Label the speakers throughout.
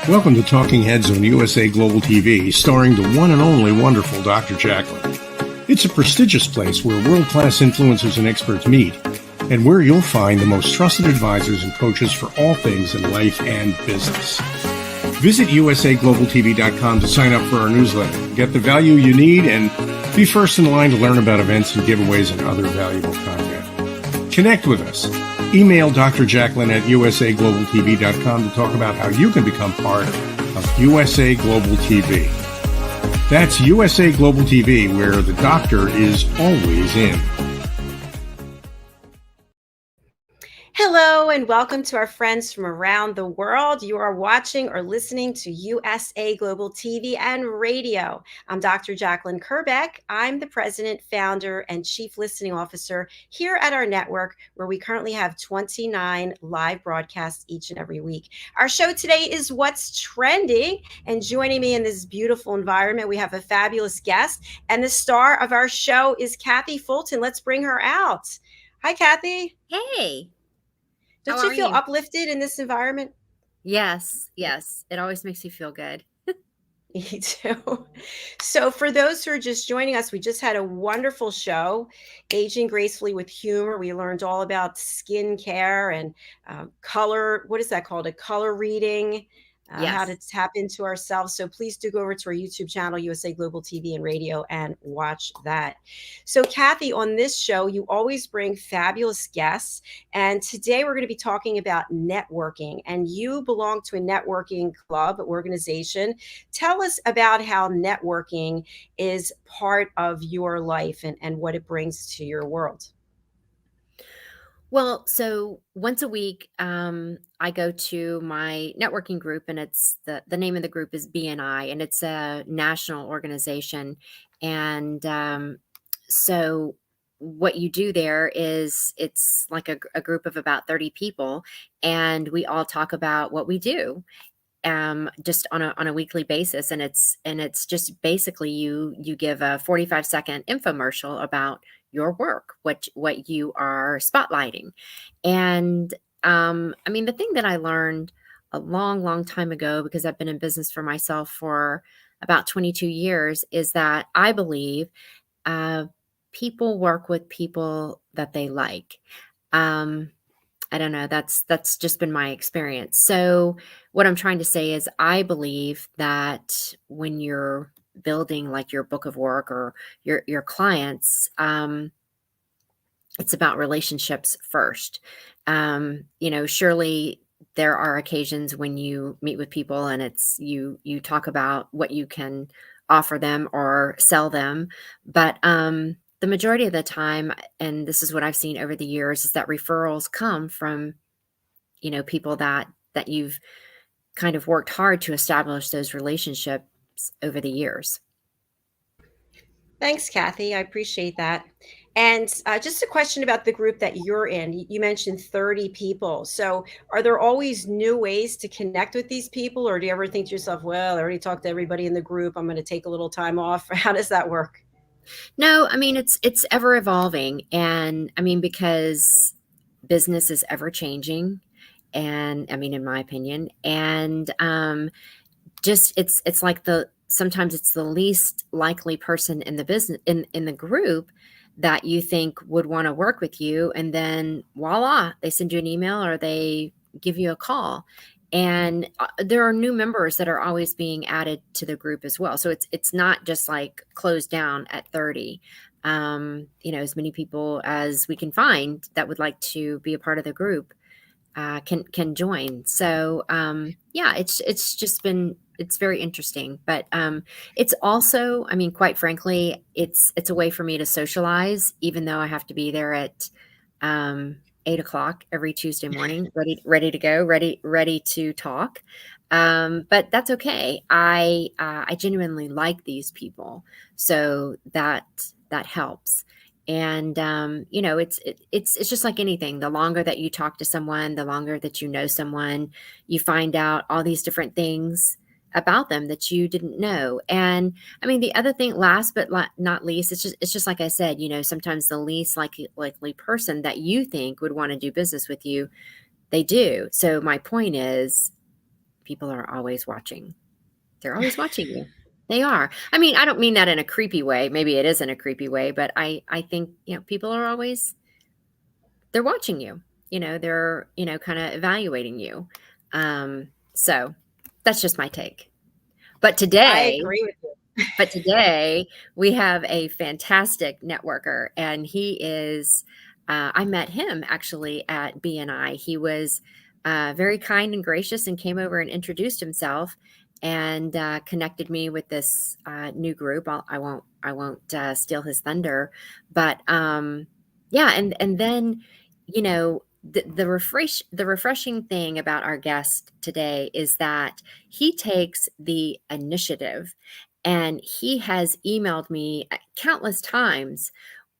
Speaker 1: Welcome to Talking Heads on USA Global TV, starring the one and only wonderful Dr. JACALYN. It's a prestigious place where world-class influencers and experts meet, and where you'll find the most trusted advisors and coaches for all things in life and business. Visit usaglobaltv.com to sign up for our newsletter, get the value you need, and be first in line to learn about events and giveaways and other valuable content. Connect with us. Email Dr. JACALYN at usaglobaltv.com to talk about how you can become part of USA Global TV. That's USA Global TV, where the doctor is always in.
Speaker 2: Hello and welcome to our friends from around the world. You are watching or listening to USA Global TV and Radio. I'm Dr. JACALYN KERBECK. I'm the president, founder, and chief listening officer here at our network, where we currently have 29 live broadcasts each and every week. Our show today is What's Trending, and joining me in this beautiful environment, we have a fabulous guest, and the star of our show is CATHY Fulton. Let's bring her out. Hi, CATHY.
Speaker 3: Hey.
Speaker 2: Don't you feel uplifted in this environment?
Speaker 3: Yes. It always makes you feel good.
Speaker 2: Me too. So for those who are just joining us, we just had a wonderful show, Aging Gracefully with Humor. We learned all about skincare and color. What is that called? A color reading.
Speaker 3: Yes.
Speaker 2: How to tap into ourselves. So please do go over to our YouTube channel, USA Global TV and Radio, and watch that. So CATHY, on this show, you always bring fabulous guests. And today we're going to be talking about networking. And you belong to a networking club organization. Tell us about how networking is part of your life and what it brings to your world.
Speaker 3: Well, so once a week, I go to my networking group, and it's the name of the group is BNI, and it's a national organization. And so what you do there is it's like a group of about 30 people, and we all talk about what we do just on a weekly basis. And it's just basically you give a 45-second infomercial about your work, what you are spotlighting. And I mean, the thing that I learned a long time ago, because I've been in business for myself for about 22 years, is that I believe people work with people that they like. I don't know. That's just been my experience. So what I'm trying to say is I believe that when you're building like your book of work or your clients, it's about relationships first. Surely there are occasions when you meet with people and it's you talk about what you can offer them or sell them. But the majority of the time, and this is what I've seen over the years, is that referrals come from, people that you've kind of worked hard to establish those relationships over the years.
Speaker 2: Thanks, CATHY. I appreciate that. And just a question about the group that you're in. You mentioned 30 people. So are there always new ways to connect with these people? Or do you ever think to yourself, well, I already talked to everybody in the group, I'm going to take a little time off? How does that work?
Speaker 3: No, I mean, it's ever evolving. And I mean, because business is ever changing. And I mean, in my opinion, and just it's like sometimes it's the least likely person in the business in the group that you think would want to work with you, and then voila, they send you an email or they give you a call. And there are new members that are always being added to the group as well. So it's not just like closed down at 30. As many people as we can find that would like to be a part of the group can join. So yeah, it's very interesting. But it's also, I mean, quite frankly, it's a way for me to socialize, even though I have to be there at 8:00 every Tuesday morning, ready to go, ready to talk. But that's okay. I genuinely like these people, so that helps. And it's just like anything. The longer that you talk to someone, the longer that you know someone, you find out all these different things about them that you didn't know. And I mean, the other thing, last but not least, it's just like I said, sometimes the least likely person that you think would want to do business with you, they do. So my point is, people are always watching. They're always watching you. They are. I mean, I don't mean that in a creepy way. Maybe it is in a creepy way, but I think, people are always, they're watching you. They're, kind of evaluating you. So that's just my take. But
Speaker 2: I
Speaker 3: today,
Speaker 2: agree with you.
Speaker 3: But today we have a fantastic networker, and he is, I met him actually at BNI. He was very kind and gracious and came over and introduced himself and connected me with this new group. I won't steal his thunder, but yeah. And then, the refreshing thing about our guest today is that he takes the initiative. And he has emailed me countless times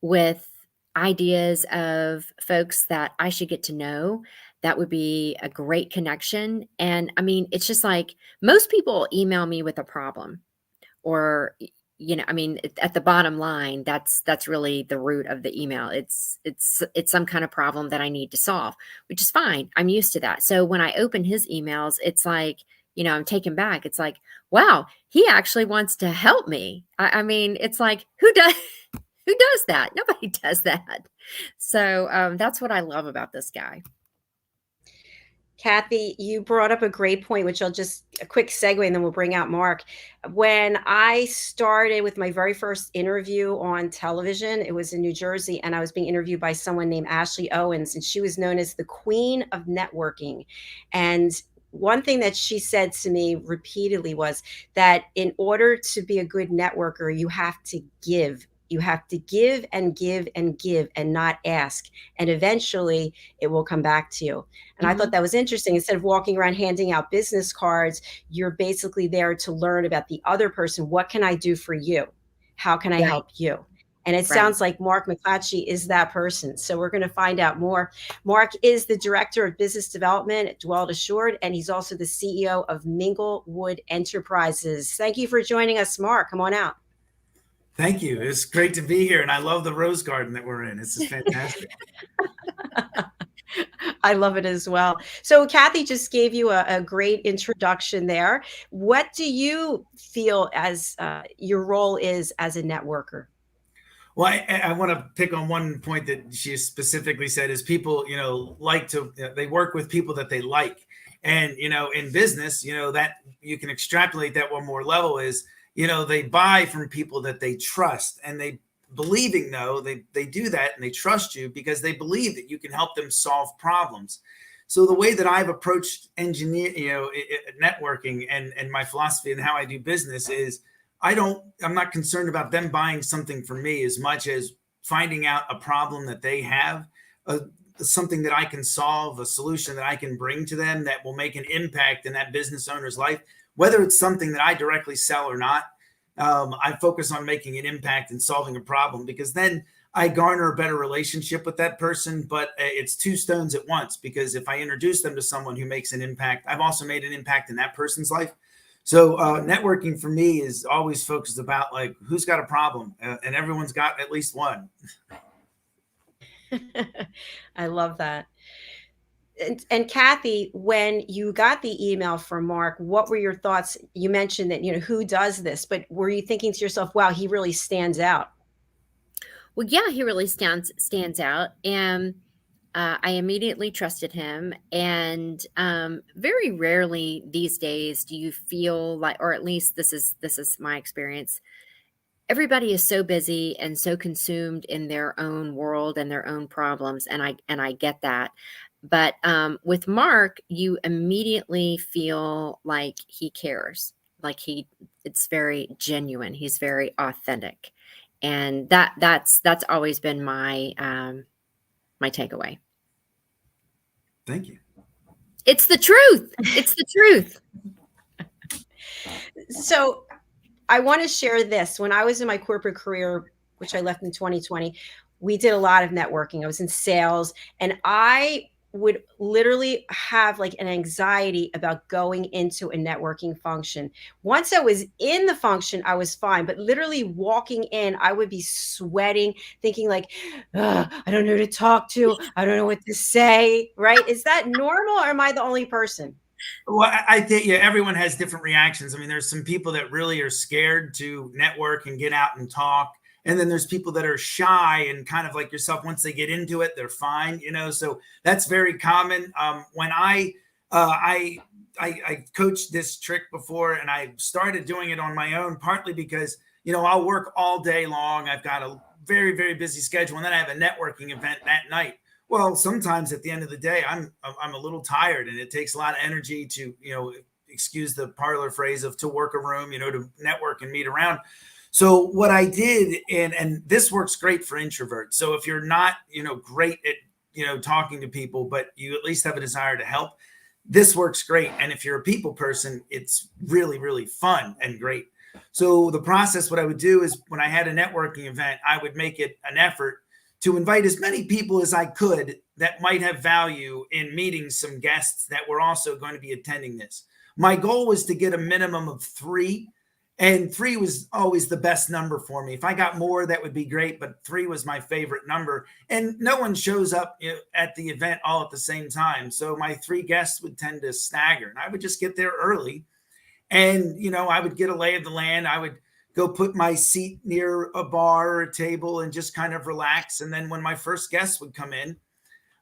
Speaker 3: with ideas of folks that I should get to know. That would be a great connection. And I mean, it's just like most people email me with a problem, or at the bottom line, that's really the root of the email. It's some kind of problem that I need to solve, which is fine. I'm used to that. So when I open his emails, it's like, I'm taken back. It's like, wow, he actually wants to help me. I mean, it's like, who does that? Nobody does that. So that's what I love about this guy.
Speaker 2: Kathy, you brought up a great point, which a quick segue, and then we'll bring out Mark. When I started with my very first interview on television, it was in New Jersey, and I was being interviewed by someone named Ashley Owens, and she was known as the queen of networking. And one thing that she said to me repeatedly was that in order to be a good networker, you have to give. You have to give and give and give and not ask. And eventually it will come back to you. And I thought that was interesting. Instead of walking around handing out business cards, you're basically there to learn about the other person. What can I do for you? How can I help you? And it sounds like Mark Mcclatchey is that person. So we're going to find out more. Mark is the Director of Business Development at DwellAssured, and he's also the CEO of Minglewood Enterprises. Thank you for joining us, Mark. Come on out.
Speaker 4: Thank you. It's great to be here. And I love the rose garden that we're in. This is fantastic.
Speaker 2: I love it as well. So Kathy just gave you a great introduction there. What do you feel as your role is as a networker?
Speaker 4: Well, I want to pick on one point that she specifically said is people, they work with people that they like. And, in business, that you can extrapolate that one more level is, they buy from people that they trust, and they do that and they trust you because they believe that you can help them solve problems. So the way that I've approached networking and my philosophy and how I do business is I'm not concerned about them buying something from me as much as finding out a problem that they have, something that I can solve, a solution that I can bring to them that will make an impact in that business owner's life, whether it's something that I directly sell or not. I focus on making an impact and solving a problem, because then I garner a better relationship with that person. But it's two stones at once, because if I introduce them to someone who makes an impact, I've also made an impact in that person's life. So networking for me is always focused about like who's got a problem, and everyone's got at least one.
Speaker 2: I love that. And Kathy, when you got the email from Mark, what were your thoughts? You mentioned that, who does this, but were you thinking to yourself, wow, he really stands out?
Speaker 3: Well, yeah, he really stands out. And I immediately trusted him. And very rarely these days do you feel like, or at least this is my experience, everybody is so busy and so consumed in their own world and their own problems. And I get that. But with Mark, you immediately feel like he cares, like it's very genuine. He's very authentic. And that's always been my my takeaway.
Speaker 4: Thank you.
Speaker 3: It's the truth. It's the truth.
Speaker 2: So I want to share this. When I was in my corporate career, which I left in 2020, we did a lot of networking. I was in sales, and I would literally have like an anxiety about going into a networking function. Once I was in the function, I was fine, but literally walking in, I would be sweating, thinking like, I don't know who to talk to. I don't know what to say, right? Is that normal, or am I the only person?
Speaker 4: Well, I think, yeah, everyone has different reactions. I mean, there's some people that really are scared to network and get out and talk. And then there's people that are shy and kind of like yourself. Once they get into it, they're fine, so that's very common. When I coached this trick before, and I started doing it on my own, partly because, I'll work all day long. I've got a very, very busy schedule. And then I have a networking event that night. Well, sometimes at the end of the day, I'm a little tired, and it takes a lot of energy to, excuse the parlor phrase of to work a room, to network and meet around. So what I did, and this works great for introverts. So if you're not, great at, talking to people, but you at least have a desire to help, this works great. And if you're a people person, it's really, really fun and great. So the process, what I would do is when I had a networking event, I would make it an effort to invite as many people as I could that might have value in meeting some guests that were also going to be attending this. My goal was to get a minimum of 3, and 3 was always the best number for me. If I got more, that would be great, but 3 was my favorite number. And no one shows up at the event all at the same time. So my 3 guests would tend to stagger, and I would just get there early. And, I would get a lay of the land. I would go put my seat near a bar or a table and just kind of relax. And then when my first guests would come in,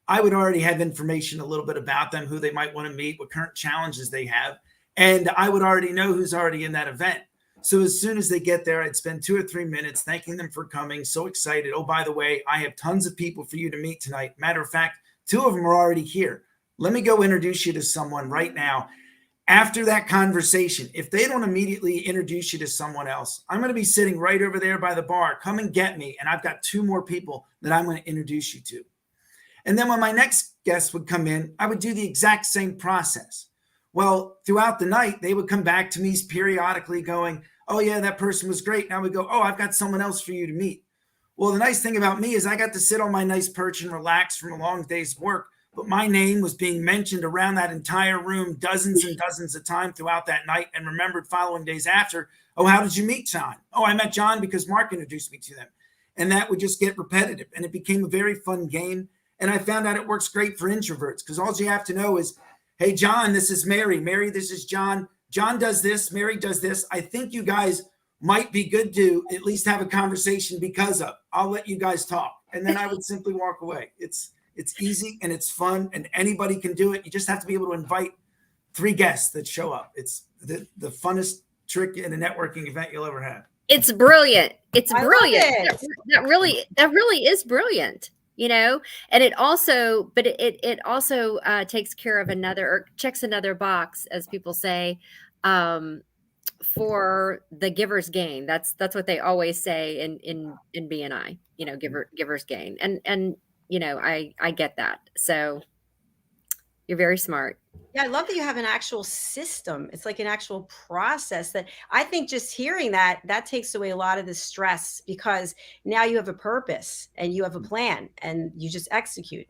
Speaker 4: I would already have information a little bit about them, who they might want to meet, what current challenges they have. And I would already know who's already in that event. So as soon as they get there, I'd spend 2 or 3 minutes thanking them for coming. So excited. Oh, by the way, I have tons of people for you to meet tonight. Matter of fact, 2 of them are already here. Let me go introduce you to someone right now. After that conversation, if they don't immediately introduce you to someone else, I'm going to be sitting right over there by the bar. Come and get me. And I've got 2 more people that I'm going to introduce you to. And then when my next guest would come in, I would do the exact same process. Well, throughout the night, they would come back to me periodically going, oh yeah, that person was great. And I would go, oh, I've got someone else for you to meet. Well, the nice thing about me is I got to sit on my nice perch and relax from a long day's work. But my name was being mentioned around that entire room dozens and dozens of times throughout that night, and remembered following days after. Oh, how did you meet John? Oh, I met John because Mark introduced me to them. And that would just get repetitive. And it became a very fun game. And I found out it works great for introverts, because all you have to know is, hey, John, this is Mary. Mary, this is John. John does this. Mary does this. I think you guys might be good to at least have a conversation because of. I'll let you guys talk. And then I would simply walk away. It's easy and it's fun, and anybody can do it. You just have to be able to invite 3 guests that show up. It's the funnest trick in a networking event you'll ever have.
Speaker 3: It's brilliant. It's
Speaker 2: I
Speaker 3: brilliant.
Speaker 2: love it.
Speaker 3: That really is brilliant. And it also, but it also takes care of another, or checks another box, as people say, for the giver's gain. That's what they always say in BNI. Giver's gain, and I get that. So you're very smart.
Speaker 2: Yeah, I love that you have an actual system. It's like an actual process that I think just hearing that takes away a lot of the stress, because now you have a purpose and you have a plan and you just execute.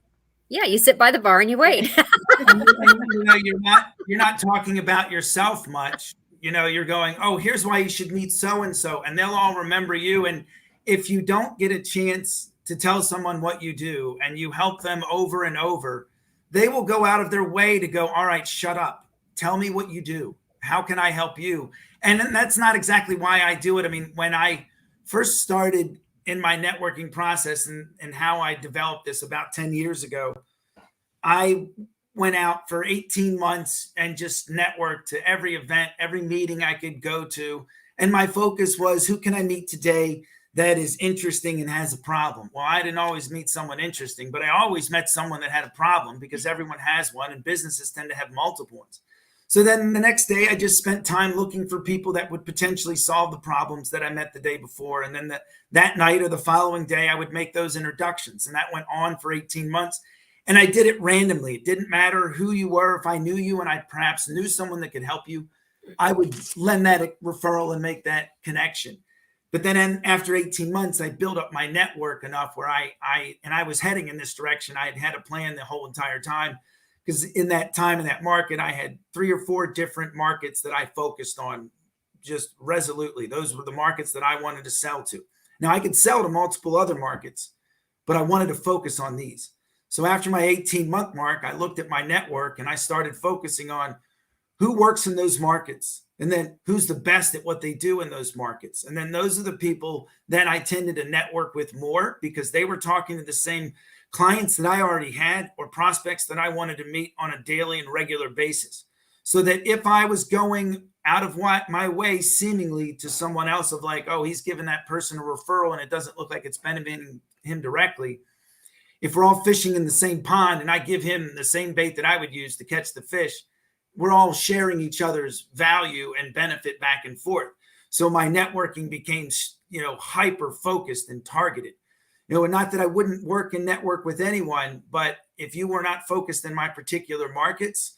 Speaker 3: Yeah, you sit by the bar and you wait.
Speaker 4: You're not talking about yourself much. You're going, oh, here's why you should meet so-and-so, and they'll all remember you. And if you don't get a chance to tell someone what you do and you help them over and over, they will go out of their way to go, all right, shut up. Tell me what you do. How can I help you? And that's not exactly why I do it. I mean, when I first started in my networking process and how I developed this about 10 years ago, I went out for 18 months and just networked to every event, every meeting I could go to. And my focus was, who can I meet today that is interesting and has a problem? Well, I didn't always meet someone interesting, but I always met someone that had a problem, because everyone has one, and businesses tend to have multiple ones. So then the next day, I just spent time looking for people that would potentially solve the problems that I met the day before. And then that night or the following day, I would make those introductions. And that went on for 18 months. And I did it randomly. It didn't matter who you were. If I knew you and I perhaps knew someone that could help you, I would lend that referral and make that connection. But then after 18 months, I built up my network enough where I was heading in this direction. I had a plan the whole entire time, because in that time, in that market, I had 3 or 4 different markets that I focused on just resolutely. Those were the markets that I wanted to sell to. Now, I could sell to multiple other markets, but I wanted to focus on these. So after my 18-month mark, I looked at my network and I started focusing on who works in those markets, and then who's the best at what they do in those markets. And then those are the people that I tended to network with more, because they were talking to the same clients that I already had, or prospects that I wanted to meet on a daily and regular basis. So that if I was going out of my way seemingly to someone else of like, oh, he's giving that person a referral and it doesn't look like it's benefiting him directly, if we're all fishing in the same pond and I give him the same bait that I would use to catch the fish, we're all sharing each other's value and benefit back and forth. So my networking became, hyper focused and targeted. And not that I wouldn't work and network with anyone, but if you were not focused in my particular markets,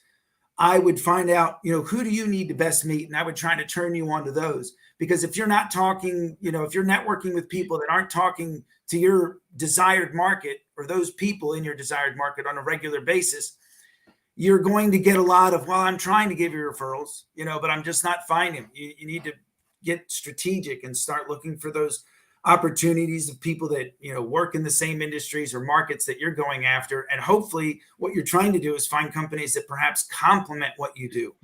Speaker 4: I would find out, who do you need to best meet? And I would try to turn you onto those. Because if you're not talking, if you're networking with people that aren't talking to your desired market, or those people in your desired market on a regular basis, you're going to get a lot of, well, I'm trying to give you referrals, but I'm just not finding them. You need to get strategic and start looking for those opportunities of people that, work in the same industries or markets that you're going after. And hopefully what you're trying to do is find companies that perhaps complement what you do.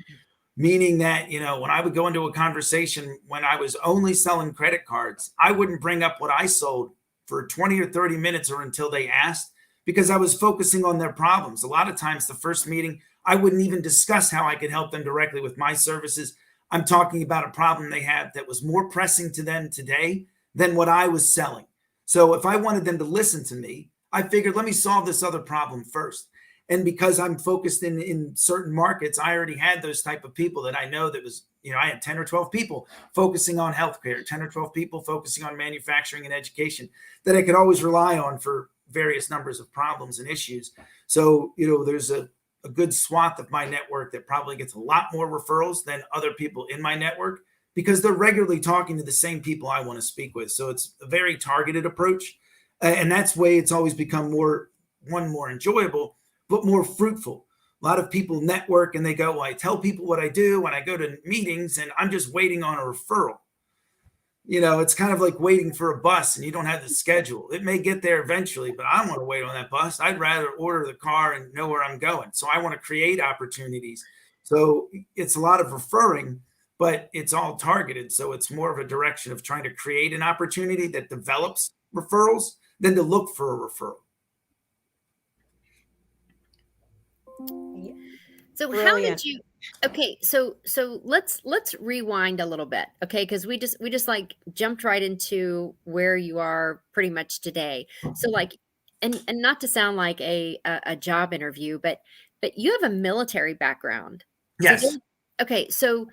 Speaker 4: Meaning that, when I would go into a conversation, when I was only selling credit cards, I wouldn't bring up what I sold for 20 or 30 minutes or until they asked, because I was focusing on their problems. A lot of times the first meeting, I wouldn't even discuss how I could help them directly with my services. I'm talking about a problem they have that was more pressing to them today than what I was selling. So if I wanted them to listen to me, I figured, let me solve this other problem first. And because I'm focused in certain markets, I already had those type of people that I know that was, I had 10 or 12 people focusing on healthcare, 10 or 12 people focusing on manufacturing and education that I could always rely on for various numbers of problems and issues. So, there's a good swath of my network that probably gets a lot more referrals than other people in my network, because they're regularly talking to the same people I want to speak with. So it's a very targeted approach. And that's way it's always become more enjoyable, but more fruitful. A lot of people network and they go, well, I tell people what I do when I go to meetings and I'm just waiting on a referral. It's kind of like waiting for a bus and you don't have the schedule. It may get there eventually, but I don't want to wait on that bus. I'd rather order the car and know where I'm going. So I want to create opportunities. So it's a lot of referring, but it's all targeted. So it's more of a direction of trying to create an opportunity that develops referrals than to look for a referral.
Speaker 3: So
Speaker 2: Brilliant.
Speaker 3: How did you? Okay, so let's rewind a little bit, okay? Because we just like jumped right into where you are pretty much today. So like, and not to sound like a job interview, but you have a military background.
Speaker 4: Yes.
Speaker 3: Okay, so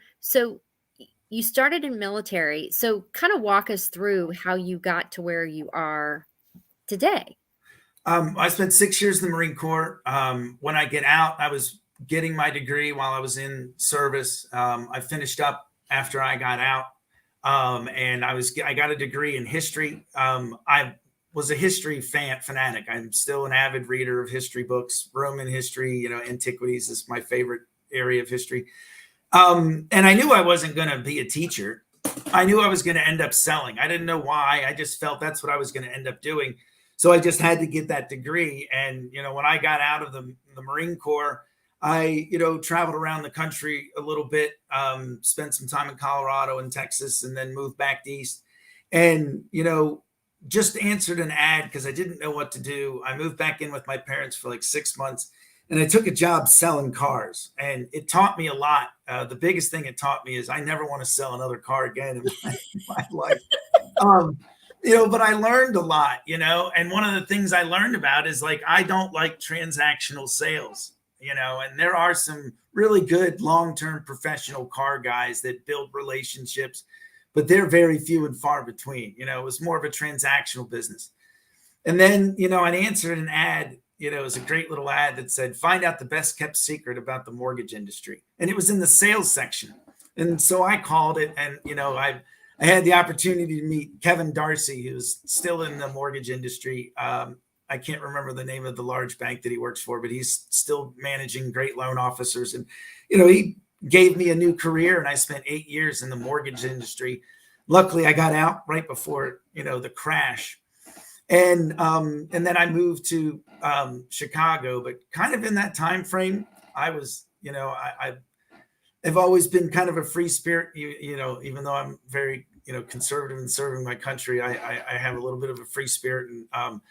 Speaker 3: you started in military. So kind of walk us through how you got to where you are today.
Speaker 4: I spent 6 years in the Marine Corps. When I get out, I was getting my degree while I was in service. I finished up after I got out, and I got a degree in history. I was a history fanatic. I'm still an avid reader of history books. Roman history, antiquities is my favorite area of history. And I knew I wasn't going to be a teacher. I knew I was going to end up selling. I didn't know why. I just felt that's what I was going to end up doing. So I just had to get that degree. And, when I got out of the Marine Corps, I, traveled around the country a little bit, spent some time in Colorado and Texas, and then moved back east. And, just answered an ad because I didn't know what to do. I moved back in with my parents for like 6 months, and I took a job selling cars. And it taught me a lot. The biggest thing it taught me is I never want to sell another car again in my life. But I learned a lot, and one of the things I learned about is like, I don't like transactional sales, and there are some really good long-term professional car guys that build relationships, but they're very few and far between. It was more of a transactional business. And then, I answered an ad, it was a great little ad that said, find out the best kept secret about the mortgage industry. And it was in the sales section. And so I called it, and, I had the opportunity to meet Kevin Darcy, who's still in the mortgage industry. I can't remember the name of the large bank that he works for, but he's still managing great loan officers. And, he gave me a new career, and I spent 8 years in the mortgage industry. Luckily, I got out right before, the crash. And then I moved to Chicago, but kind of in that time frame, I was, have always been kind of a free spirit. You know, even though I'm very, you know, conservative in serving my country, I have a little bit of a free spirit. And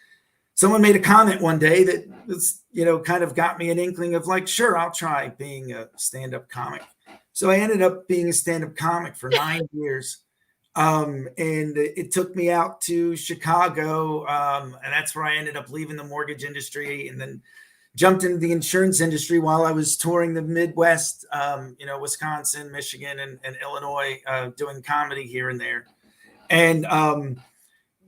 Speaker 4: someone made a comment one day that was, you know, kind of got me an inkling of like, sure, I'll try being a stand-up comic. So I ended up being a stand-up comic for 9 years. And it took me out to Chicago. And that's where I ended up leaving the mortgage industry and then jumped into the insurance industry while I was touring the Midwest, you know, Wisconsin, Michigan, and Illinois, doing comedy here and there. And,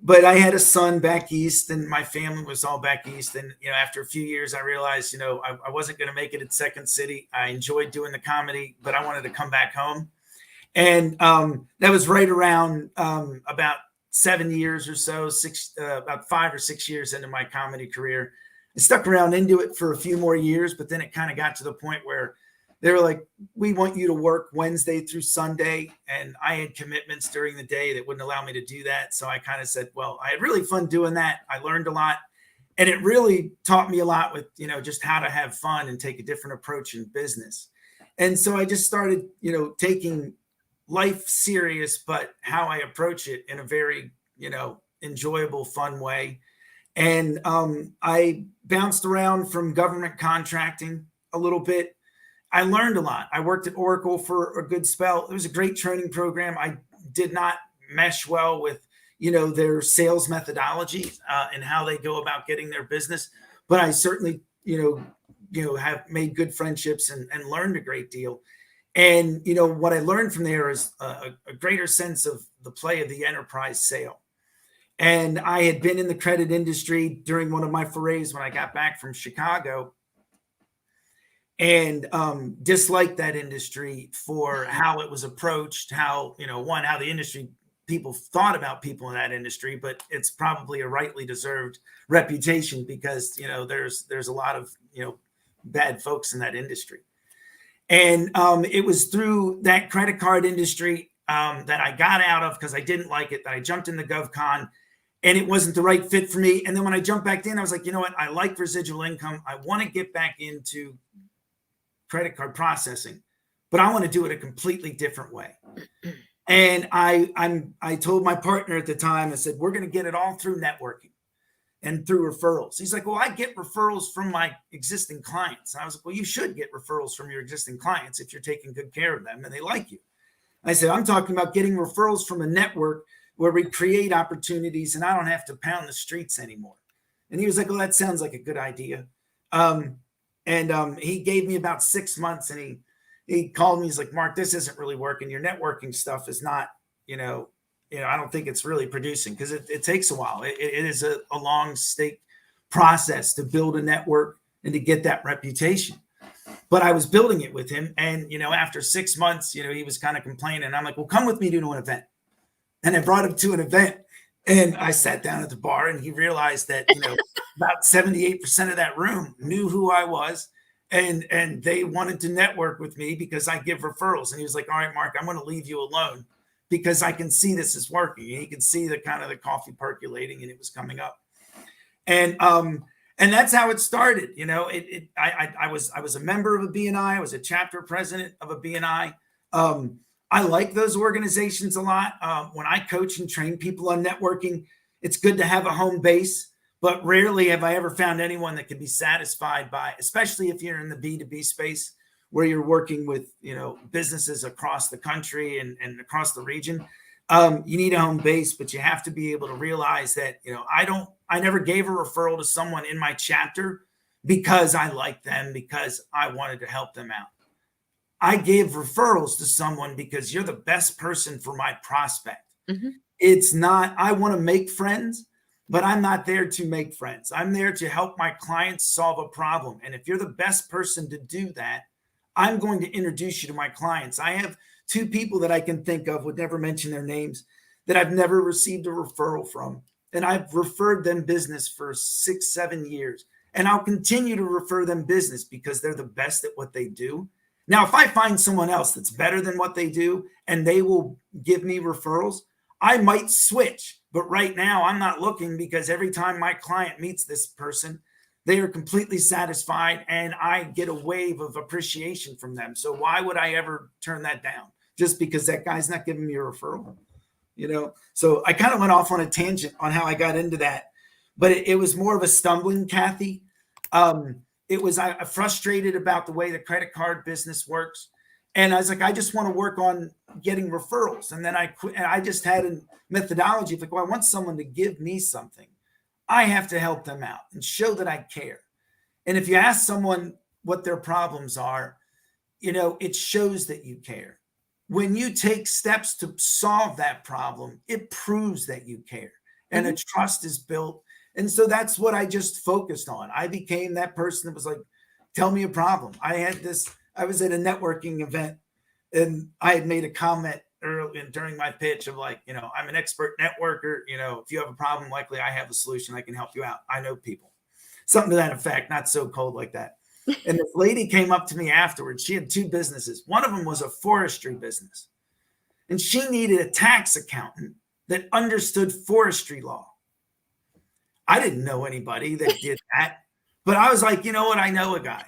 Speaker 4: but I had a son back east and my family was all back east. And, you know, after a few years, I realized, you know, I wasn't going to make it at Second City. I enjoyed doing the comedy, but I wanted to come back home. And that was right around about 7 years or so, about 5 or 6 years into my comedy career. I stuck around into it for a few more years, but then it kind of got to the point where they were like, we want you to work Wednesday through Sunday. And I had commitments during the day that wouldn't allow me to do that. So I kind of said, well, I had really fun doing that. I learned a lot. And it really taught me a lot with, you know, just how to have fun and take a different approach in business. And so I just started, you know, taking life serious, but how I approach it in a very, you know, enjoyable, fun way. And I bounced around from government contracting a little bit. I learned a lot. I worked at Oracle for a good spell. It was a great training program. I did not mesh well with, you know, their sales methodology and how they go about getting their business. But I certainly, you know, have made good friendships and learned a great deal. And, you know, what I learned from there is a greater sense of the play of the enterprise sale. And I had been in the credit industry during one of my forays when I got back from Chicago, and disliked that industry for how it was approached, how, you know, how the industry people thought about people in that industry, but it's probably a rightly deserved reputation because, you know, there's a lot of, you know, bad folks in that industry. And it was through that credit card industry that I got out of because I didn't like it, that I jumped in the GovCon and it wasn't the right fit for me. And then when I jumped back in, I was like, you know what? I like residual income. I want to get back into credit card processing, but I want to do it a completely different way. And I told my partner at the time, I said, we're going to get it all through networking and through referrals. He's like, well, I get referrals from my existing clients. And I was like, well, you should get referrals from your existing clients if you're taking good care of them and they like you. I said, I'm talking about getting referrals from a network where we create opportunities and I don't have to pound the streets anymore. And he was like, well, that sounds like a good idea. And he gave me about 6 months and he called me. He's like, Mark, this isn't really working. Your networking stuff is not, you know, I don't think it's really producing because it takes a while. It is a long stake process to build a network and to get that reputation. But I was building it with him. And, you know, after 6 months, you know, he was kind of complaining. I'm like, well, come with me to an event. And I brought him to an event and I sat down at the bar and he realized that, you know, about 78% of that room knew who I was. And they wanted to network with me because I give referrals. And he was like, all right, Mark, I'm going to leave you alone because I can see this is working. And he could see the kind of the coffee percolating and it was coming up. And that's how it started. You know, I was a member of a BNI. I was a chapter president of a BNI. I like those organizations a lot. When I coach and train people on networking, it's good to have a home base, but rarely have I ever found anyone that can be satisfied by, especially if you're in the B2B space where you're working with, you know, businesses across the country and across the region. You need a home base, but you have to be able to realize that, you know, I never gave a referral to someone in my chapter because I liked them, because I wanted to help them out. I gave referrals to someone because you're the best person for my prospect. Mm-hmm. It's not, I want to make friends, but I'm not there to make friends. I'm there to help my clients solve a problem. And if you're the best person to do that, I'm going to introduce you to my clients. I have 2 people that I can think of, would never mention their names, that I've never received a referral from. And I've referred them business for 6-7 years. And I'll continue to refer them business because they're the best at what they do. Now, if I find someone else that's better than what they do and they will give me referrals, I might switch. But right now I'm not looking because every time my client meets this person, they are completely satisfied, and I get a wave of appreciation from them. So why would I ever turn that down just because that guy's not giving me a referral? So I kind of went off on a tangent on how I got into that, but it was more of a stumbling, Kathy. It was I frustrated about the way the credit card business works. And I was like, I just want to work on getting referrals. And then I quit, and I just had a methodology of like, well, I want someone to give me something. I have to help them out and show that I care. And if you ask someone what their problems are, it shows that you care. When you take steps to solve that problem, it proves that you care, and a trust is built. And so that's what I just focused on. I became that person that was like, tell me a problem. I was at a networking event, and I had made a comment during my pitch of like, I'm an expert networker. If you have a problem, likely I have a solution. I can help you out. I know people, something to that effect, not so cold like that. And this lady came up to me afterwards. She had 2 businesses. One of them was a forestry business, and she needed a tax accountant that understood forestry law. I didn't know anybody that did that, but I was like, you know what? I know a guy.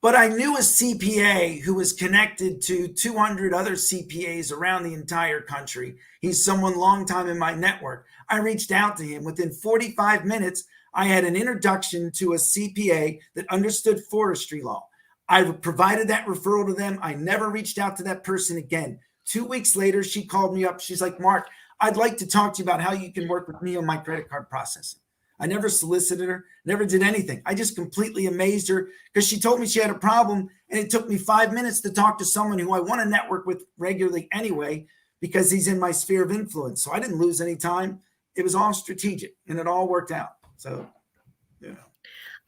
Speaker 4: But I knew a CPA who was connected to 200 other CPAs around the entire country. He's someone long time in my network. I reached out to him. Within 45 minutes, I had an introduction to a CPA that understood forestry law. I provided that referral to them. I never reached out to that person again. 2 weeks later, she called me up. She's like, Mark, I'd like to talk to you about how you can work with me on my credit card processing. I never solicited her, never did anything. I just completely amazed her because she told me she had a problem, and it took me 5 minutes to talk to someone who I want to network with regularly anyway because he's in my sphere of influence. So I didn't lose any time. It was all strategic, and it all worked out. So,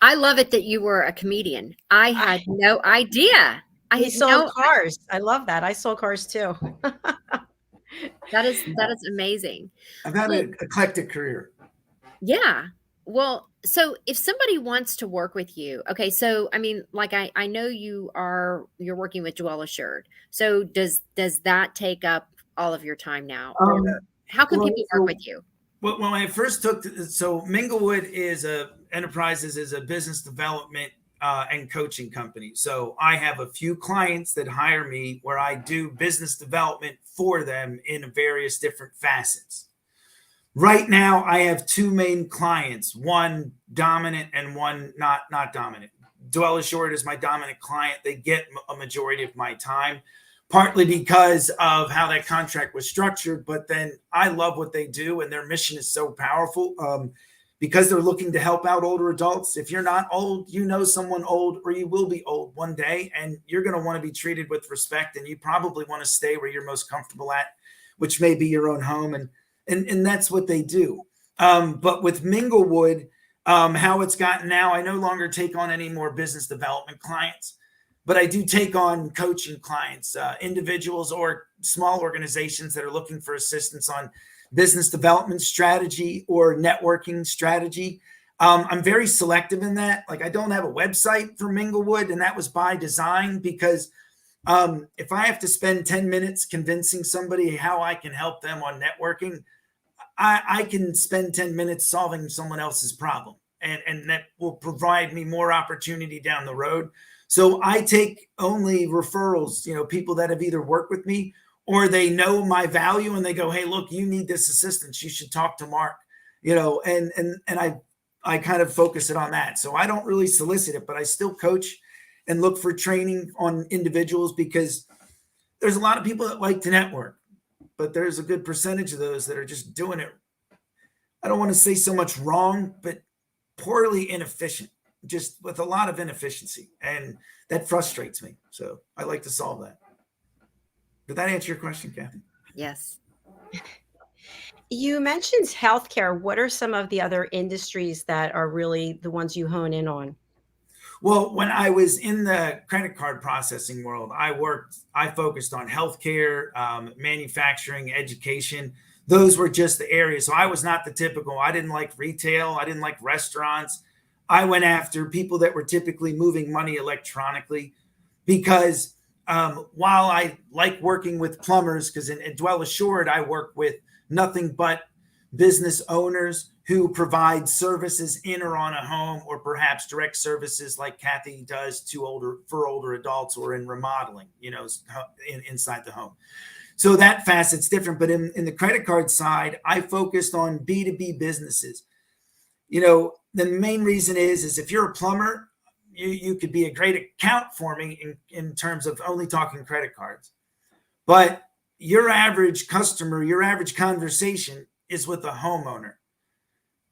Speaker 3: I love it that you were a comedian. I had no idea.
Speaker 2: He sold cars. I love that. I sold cars too.
Speaker 3: That is amazing.
Speaker 4: I've had an eclectic career.
Speaker 3: Yeah. Well, so if somebody wants to work with you, okay, so I mean, like I know you're working with DwellAssured. So does that take up all of your time now? How can people work with you?
Speaker 4: Well, when I first so Minglewood Enterprises is a business development and coaching company. So I have a few clients that hire me where I do business development for them in various different facets. Right now, I have 2 main clients, one dominant and one not dominant. DwellAssured is my dominant client. They get a majority of my time, partly because of how that contract was structured. But then I love what they do, and their mission is so powerful because they're looking to help out older adults. If you're not old, you know someone old, or you will be old one day, and you're going to want to be treated with respect, and you probably want to stay where you're most comfortable at, which may be your own home. And that's what they do. But with Minglewood, how it's gotten now, I no longer take on any more business development clients, but I do take on coaching clients, individuals or small organizations that are looking for assistance on business development strategy or networking strategy. I'm very selective in that. Like, I don't have a website for Minglewood, and that was by design because if I have to spend 10 minutes convincing somebody how I can help them on networking, I can spend 10 minutes solving someone else's problem, and that will provide me more opportunity down the road. So I take only referrals, people that have either worked with me or they know my value and they go, hey, look, you need this assistance. You should talk to Mark, and I kind of focus it on that. So I don't really solicit it, but I still coach and look for training on individuals because there's a lot of people that like to network. But there's a good percentage of those that are just doing it, I don't want to say so much wrong, but poorly inefficient, just with a lot of inefficiency. And that frustrates me. So I like to solve that. Did that answer your question, Kathy?
Speaker 3: Yes.
Speaker 2: You mentioned healthcare. What are some of the other industries that are really the ones you hone in on?
Speaker 4: Well, when I was in the credit card processing world, I focused on healthcare, manufacturing, education. Those were just the areas. So I was not the typical. I didn't like retail. I didn't like restaurants. I went after people that were typically moving money electronically because while I like working with plumbers, because in DwellAssured, I work with nothing but business owners who provide services in or on a home, or perhaps direct services like Kathy does for older adults, or in remodeling, inside the home. So that facet's different. But in the credit card side, I focused on B2B businesses. The main reason is if you're a plumber, you could be a great account for me in terms of only talking credit cards. But your average customer, your average conversation is with a homeowner.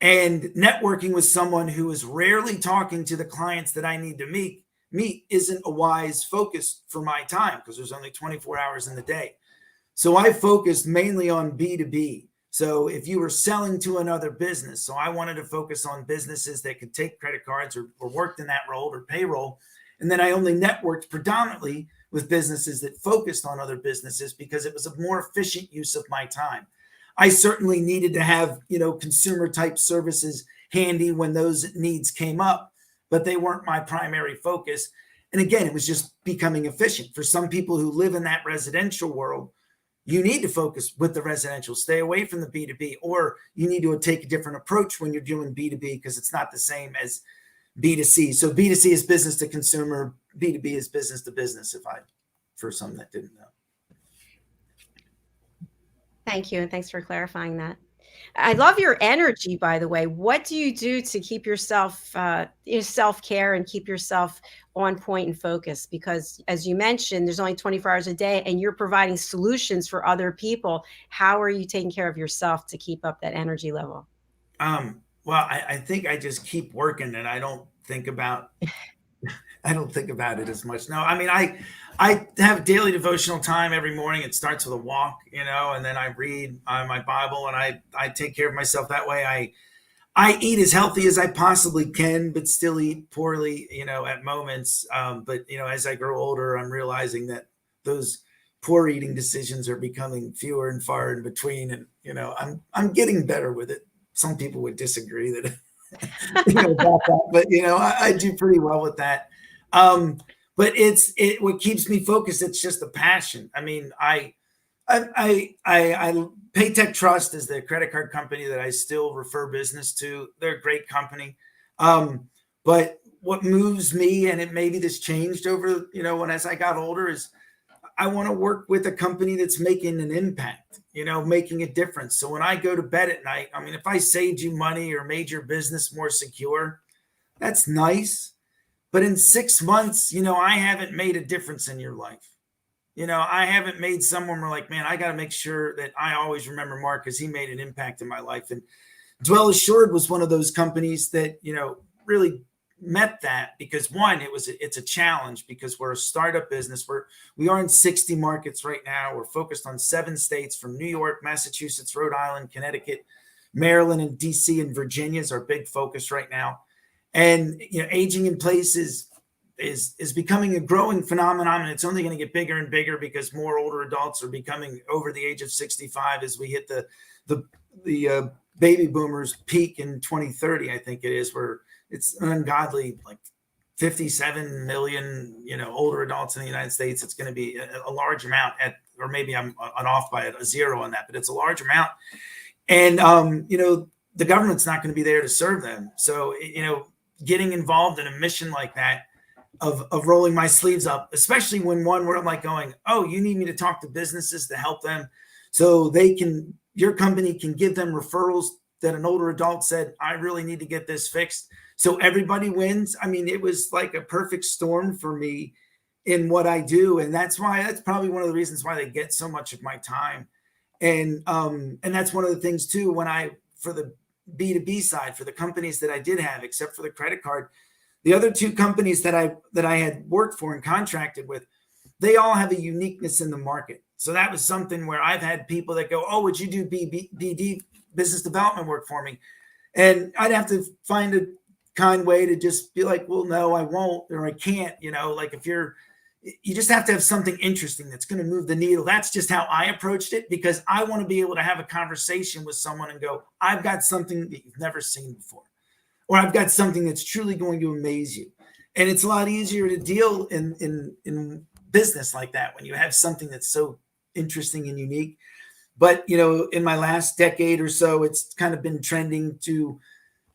Speaker 4: And networking with someone who is rarely talking to the clients that I need to meet isn't a wise focus for my time, because there's only 24 hours in the day. So I focused mainly on B2B. So if you were selling to another business, so I wanted to focus on businesses that could take credit cards or worked in that role, or payroll. And then I only networked predominantly with businesses that focused on other businesses, because it was a more efficient use of my time. I certainly needed to have, consumer type services handy when those needs came up, but they weren't my primary focus. And again, it was just becoming efficient. For some people who live in that residential world, you need to focus with the residential, stay away from the B2B, or you need to take a different approach when you're doing B2B, because it's not the same as B2C. So B2C is business to consumer, B2B is business to business, for some that didn't know.
Speaker 2: Thank you. And thanks for clarifying that. I love your energy, by the way. What do you do to keep yourself, self-care, and keep yourself on point and focused? Because as you mentioned, there's only 24 hours a day and you're providing solutions for other people. How are you taking care of yourself to keep up that energy level?
Speaker 4: Well, I think I just keep working, and I don't think about it as much. No, I mean, I have daily devotional time every morning. It starts with a walk, and then I read my Bible, and I take care of myself that way. I eat as healthy as I possibly can, but still eat poorly, at moments. But as I grow older, I'm realizing that those poor eating decisions are becoming fewer and far in between. And, I'm getting better with it. Some people would disagree that, about that, but I do pretty well with that. But what keeps me focused. It's just a passion. I mean, I Paytech Trust is the credit card company that I still refer business to. They're a great company. But what moves me, and maybe this changed over, as I got older, is I want to work with a company that's making an impact, making a difference. So when I go to bed at night, I mean, if I saved you money or made your business more secure, that's nice. But in 6 months, I haven't made a difference in your life. I haven't made someone where like, man, I got to make sure that I always remember Mark, because he made an impact in my life. And DwellAssured was one of those companies that, really met that, because one, it's a challenge, because we're a startup business. We are in 60 markets right now. We're focused on 7 states, from New York, Massachusetts, Rhode Island, Connecticut, Maryland, and DC, and Virginia is our big focus right now. And aging in place is becoming a growing phenomenon, and it's only going to get bigger and bigger, because more older adults are becoming over the age of 65 as we hit the baby boomers peak in 2030. I think it is, where it's an ungodly like 57 million older adults in the United States. It's going to be a large amount, or maybe I'm off by a zero on that, but it's a large amount. And the government's not going to be there to serve them. So getting involved in a mission like that, of rolling my sleeves up, especially when where I'm like going, oh, you need me to talk to businesses to help them, so your company can give them referrals that an older adult said, I really need to get this fixed. So everybody wins. I mean, it was like a perfect storm for me in what I do. And that's probably one of the reasons why they get so much of my time. And that's one of the things too, for the B2B side, for the companies that I did have, except for the credit card, the other 2 companies that I had worked for and contracted with, they all have a uniqueness in the market. So that was something where I've had people that go, oh, would you do BD, business development work for me? And I'd have to find a kind way to just be like, well, no, I won't, or I can't, like if you just have to have something interesting that's going to move the needle. That's just how I approached it, because I want to be able to have a conversation with someone and go, I've got something that you've never seen before, or I've got something that's truly going to amaze you. And it's a lot easier to deal in business like that when you have something that's so interesting and unique. But, in my last decade or so, it's kind of been trending to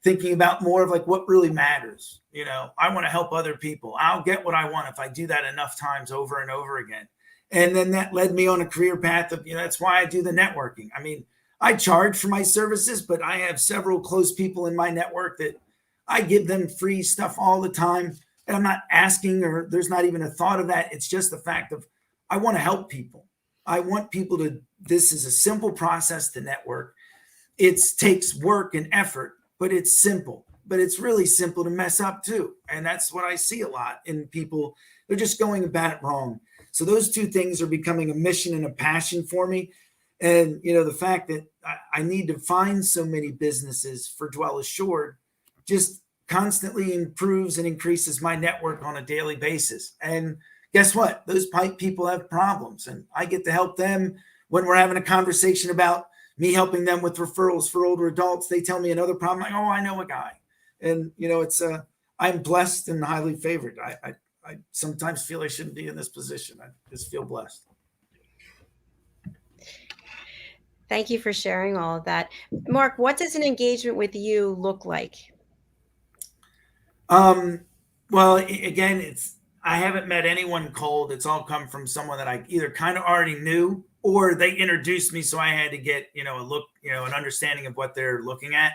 Speaker 4: thinking about more of like what really matters. I want to help other people. I'll get what I want if I do that enough times over and over again. And then that led me on a career path of, that's why I do the networking. I mean, I charge for my services, but I have several close people in my network that I give them free stuff all the time. And I'm not asking, or there's not even a thought of that. It's just the fact of I want to help people. I want people this is a simple process to network. It takes work and effort, but it's simple. But it's really simple to mess up too. And that's what I see a lot in people. They're just going about it wrong. So those two things are becoming a mission and a passion for me. And, the fact that I need to find so many businesses for DwellAssured just constantly improves and increases my network on a daily basis. And guess what? Those people have problems, and I get to help them when we're having a conversation about me helping them with referrals for older adults. They tell me another problem. Like, oh, I know a guy. And, I'm blessed and highly favored. I sometimes feel I shouldn't be in this position. I just feel blessed.
Speaker 2: Thank you for sharing all of that. Mark, what does an engagement with you look like?
Speaker 4: Well, again, I haven't met anyone cold. It's all come from someone that I either kind of already knew or they introduced me. So I had to get, a look, an understanding of what they're looking at.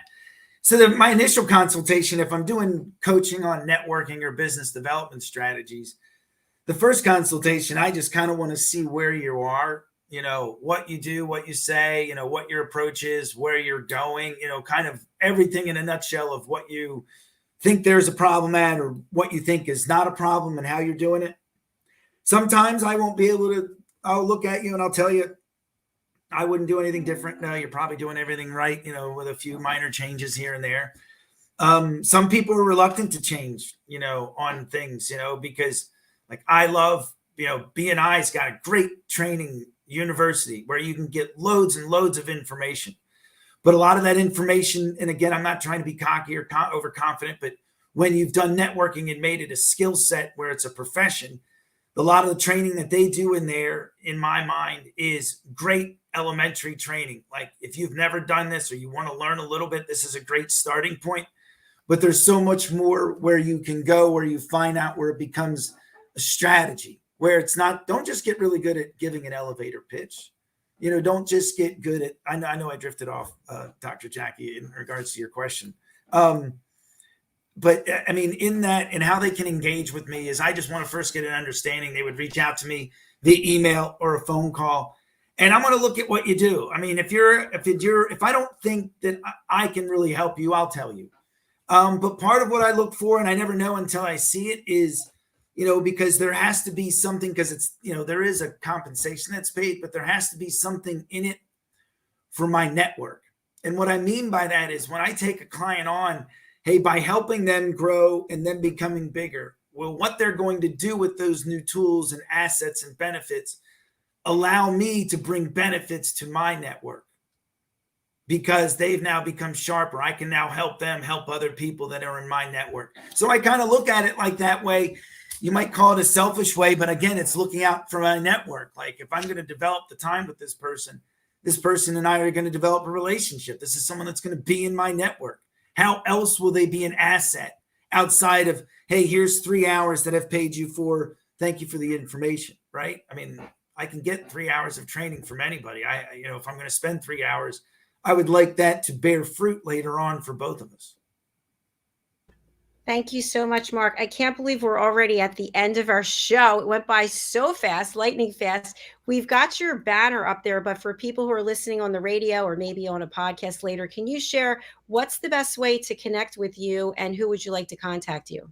Speaker 4: So my initial consultation, if I'm doing coaching on networking or business development strategies, the first consultation, I just kind of want to see where you are, what you do, what you say, what your approach is, where you're going, kind of everything in a nutshell of what you think there's a problem at or what you think is not a problem and how you're doing it. Sometimes I won't be able to, I'll look at you and I'll tell you, I wouldn't do anything different. No, you're probably doing everything right, with a few minor changes here and there. Some people are reluctant to change, on things, because like I love, B&I's got a great training university where you can get loads and loads of information. But a lot of that information, and again, I'm not trying to be cocky or overconfident, but when you've done networking and made it a skill set where it's a profession, a lot of the training that they do in there, in my mind, is great elementary training. Like if you've never done this or you want to learn a little bit, this is a great starting point. But there's so much more where you can go, where you find out where it becomes a strategy, where it's not, don't just get really good at giving an elevator pitch. Don't just get good at, I know I drifted off, Dr. Jackie, in regards to your question. But I mean, in that and how they can engage with me is I just want to first get an understanding. They would reach out to me via email or a phone call. And I'm going to look at what you do. I mean, if I don't think that I can really help you, I'll tell you. But part of what I look for, and I never know until I see it, is, because there has to be something, because it's, there is a compensation that's paid, but there has to be something in it for my network. And what I mean by that is when I take a client on, hey, by helping them grow and then becoming bigger, well, what they're going to do with those new tools and assets and benefits allow me to bring benefits to my network because they've now become sharper. I can now help them help other people that are in my network. So I kind of look at it like that way. You might call it a selfish way, but again, it's looking out for my network. Like if I'm going to develop the time with this person and I are going to develop a relationship. This is someone that's going to be in my network. How else will they be an asset outside of, hey, here's 3 hours that I've paid you for. Thank you for the information, right? I mean, I can get 3 hours of training from anybody. If I'm going to spend 3 hours, I would like that to bear fruit later on for both of us.
Speaker 2: Thank you so much, Mark. I can't believe we're already at the end of our show. It went by so fast, lightning fast. We've got your banner up there, but for people who are listening on the radio or maybe on a podcast later, can you share what's the best way to connect with you and who would you like to contact you?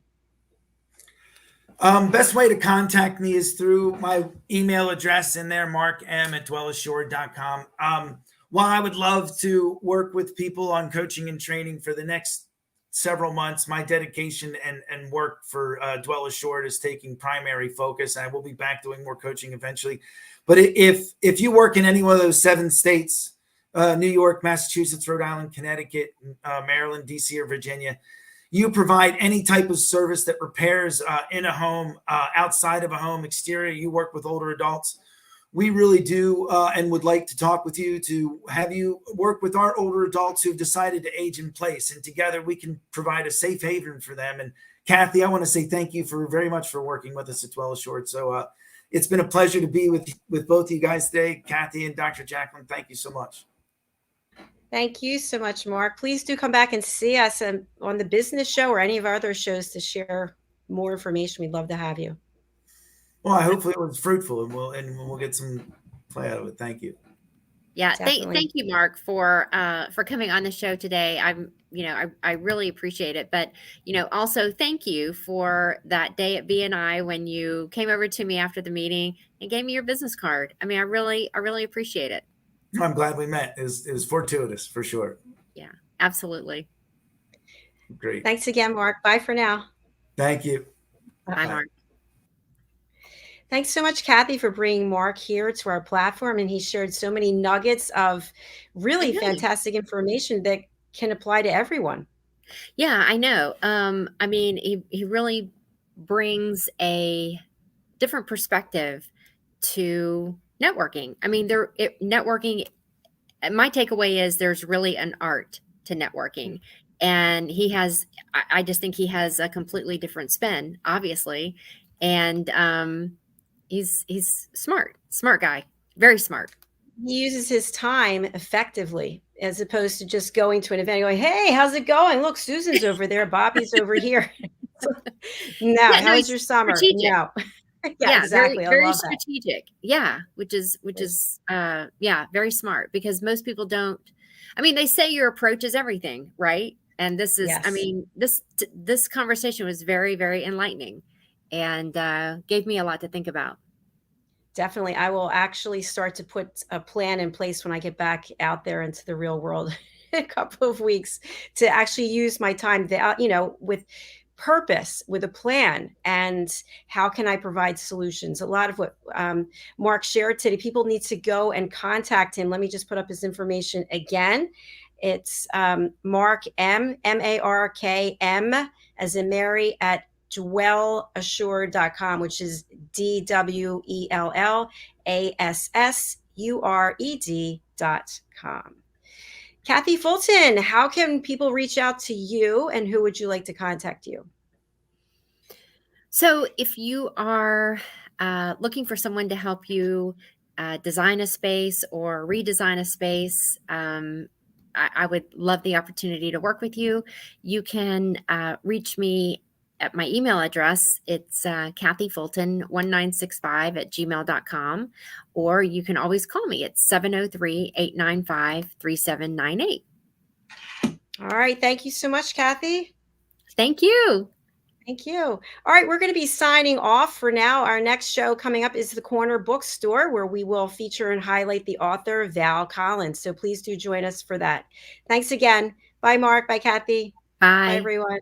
Speaker 4: Best way to contact me is through my email address in there, markm@DwellAssured.com. While I would love to work with people on coaching and training for the next several months, my dedication and work for DwellAssured is taking primary focus. I will be back doing more coaching eventually. But if you work in any one of those 7 states, New York, Massachusetts, Rhode Island, Connecticut, Maryland, DC, or Virginia, you provide any type of service that repairs in a home, outside of a home, exterior, you work with older adults, we really do and would like to talk with you to have you work with our older adults who've decided to age in place, and together we can provide a safe haven for them. And Kathy, I want to say thank you very much for working with us at DwellAssured. So it's been a pleasure to be with both of you guys today. Kathy and Dr. JACALYN, thank you so much.
Speaker 2: Thank you so much, Mark. Please do come back and see us on the business show or any of our other shows to share more information. We'd love to have you.
Speaker 4: Well, hopefully it was fruitful, and we'll get some play out of it. Thank you.
Speaker 3: Yeah, thank you, Mark, for coming on the show today. I really appreciate it. But also thank you for that day at BNI when you came over to me after the meeting and gave me your business card. I mean, I really appreciate it.
Speaker 4: I'm glad we met. It was fortuitous for sure.
Speaker 3: Yeah, absolutely.
Speaker 4: Great.
Speaker 2: Thanks again, Mark. Bye for now.
Speaker 4: Thank you.
Speaker 3: Bye, Mark.
Speaker 2: Thanks so much, Kathy, for bringing Mark here to our platform. And he shared so many nuggets of really fantastic information that can apply to everyone.
Speaker 3: Yeah, I know. I mean, he really brings a different perspective to networking. I mean, networking, my takeaway is there's really an art to networking. And I just think he has a completely different spin, obviously. And he's smart guy, very smart.
Speaker 2: He uses his time effectively as opposed to just going to an event and going, hey, how's it going? Look, Susan's over there. Bobby's over here. How was your summer?
Speaker 3: Strategic.
Speaker 2: No. Yeah, exactly.
Speaker 3: Very strategic. Yeah, which is very smart, because most people don't. I mean, they say your approach is everything, right? And this is, I mean, this conversation was very, very enlightening, and gave me a lot to think about.
Speaker 2: Definitely. I will actually start to put a plan in place when I get back out there into the real world in a couple of weeks to actually use my time, with purpose, with a plan, and how can I provide solutions? A lot of what Mark shared today, people need to go and contact him. Let me just put up his information again. It's Mark MARKM as in Mary at DwellAssured.com, which is DwellAssured.com. Kathy Fulton, how can people reach out to you, and who would you like to contact you?
Speaker 3: So if you are looking for someone to help you design a space or redesign a space, I would love the opportunity to work with you. You can reach me at my email address. It's kathyfulton1965@gmail.com, or you can always call me at 703-895-3798.
Speaker 2: All right. Thank you so much, Kathy.
Speaker 3: Thank you.
Speaker 2: Thank you. All right. We're going to be signing off for now. Our next show coming up is the Corner Bookstore, where we will feature and highlight the author, Val Collins. So please do join us for that. Thanks again. Bye, Mark. Bye, Kathy.
Speaker 3: Bye.
Speaker 2: Bye, everyone.